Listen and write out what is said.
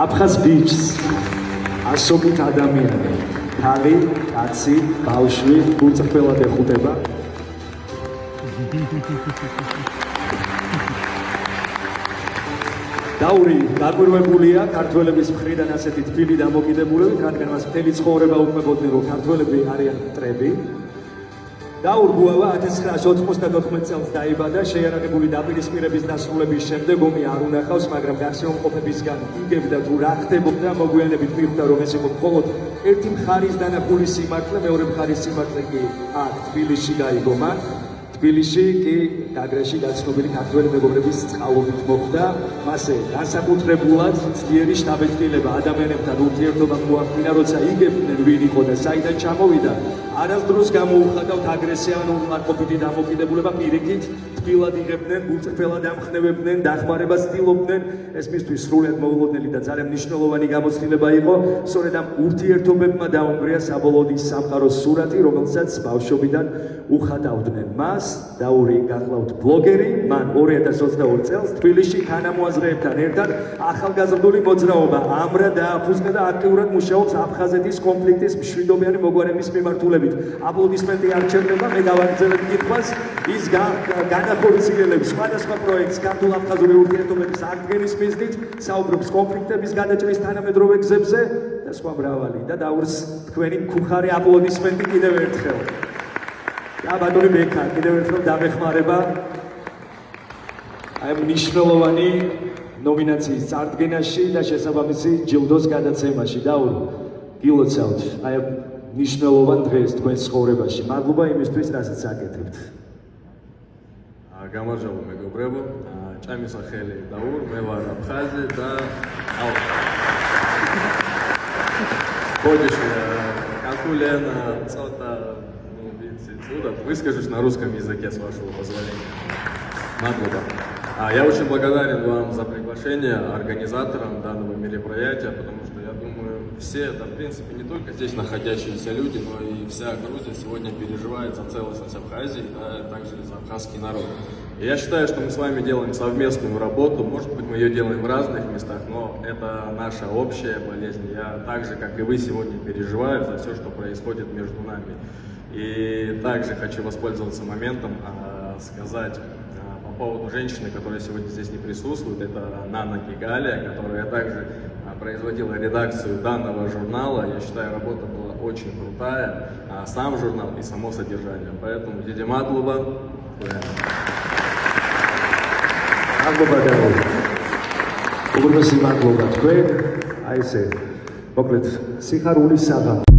აფხაზ ბიჭს ასობით ადამიანი, თალი, კაცი, ბავშვი, გულწრფელად ეხუტება. დაური დაკვირვებულია ქართველების მხრიდან ასეთი თბილი დამოკიდებულებით, რადგან მას მთელი ცხოვრება უქმებოდნენ, რომ ქართველები არიან მტრები. დაურ გუავა 1994 წელს დაიბადა, შეიარაღებული დაპირისპირების დასრულების შემდეგ ომი არ უნახავს, მაგრამ გარსეუმყოფებისგან იგებდა თუ რა ხდებოდა, მოგვიანებით მიხვდა, რომ ეს იყო მხოლოდ ერთი მხარის დანახული სიმართლე, მეორე მხარის სიმართლე კი აქ თბილისში გაიგო მან. თბილისში კი გაგრაში გაცნობილი ქართველი მეგობრების წყალობით მოხდა, მასე განსაკუთრებულად ძლიერი შთაბეჭდილება ადამიანებთან ურთიერთობა მოახდინა, როცა იგებდნენ ვინ იყო და საიდან ჩამოვიდა. არასდროს გამოუხატავთ აგრესიამ უარყოფითი დამოკიდებულება, პირიქით თბილად იღებდნენ, გულწრფელად ამხნევებდნენ, დახმარებას ცდილობდნენ. ეს მისთვის სრულიად მოულოდნელი და ძალიან მნიშვნელოვანი გამოცდილება იყო. სწორედ ამ ურთიერთობებმა დაუნგრია საბოლოოდ ის სამყაროს სურათი, რომელსაც ბავშვობიდან უხატავდნენ. მას დაური გახლავთ ბლოგერი, მან 2022 წელს თბილისში თანამოაზრეებთან ერთად ახალგაზრდული მოძრაობა ამრა დააფუძნა და აქტიურად მუშაობს აფხაზეთის კონფლიქტის მშვიდობიანი მოგვარების მიმართულებით. აპლოდისმენტი არ ჩერდება, მე გავაგრძელებ კითხვას. ის განახორციელებს სხვადასხვა პროექტს ქართულ-აფხაზური ურთიერთობების აღდგენის მიზნით, საუბრობს კონფლიქტების გადაჭრის თანამედროვე გზებზე და სხვა მრავალი. და დაურს თქვენი მქუხარი აპლოდისმენტი კიდევ ერთხელ. და ბატონი ბექა, კიდევ ერთხელ დამეხმარება აი მნიშვნელოვანი ნომინაციის წარდგენაში და შესაბამისი ჯილდოს გადაცემაში. დაურ, გილოცავთ აი მნიშვნელოვან დღეს თქვენს ცხოვრებაში. მადლობა იმისთვის, რასაც აკეთებთ. გამარჯობა მეგობრებო, ჭამი სახელი დაურ, მე ვარ აფხაზი და Ходишь, Акулена, цота, выскажусь на русском языке, с вашего позволения. Мадлоба. Я очень благодарен вам за приглашение, организаторам данного мероприятия, потому что я думаю, все, да, в принципе, не только здесь находящиеся люди, но и вся Грузия сегодня переживает за целостность Абхазии, да, также и за абхазский народ. И я считаю, что мы с вами делаем совместную работу, может быть, мы ее делаем в разных местах, но это наша общая болезнь. Я так же, как и вы, сегодня переживаю за все, что происходит между нами. И также хочу воспользоваться моментом, сказать по поводу женщины, которая сегодня здесь не присутствует. Это Нана Гигалия, которая также производила редакцию данного журнала. Я считаю, работа была очень крутая, сам журнал и само содержание. Поэтому Диди Мадлова. მადლობა დაურ. უბრალოდ მადლობა თქვენ. აი ესე, მოკლედ, სიხარულის საღამო.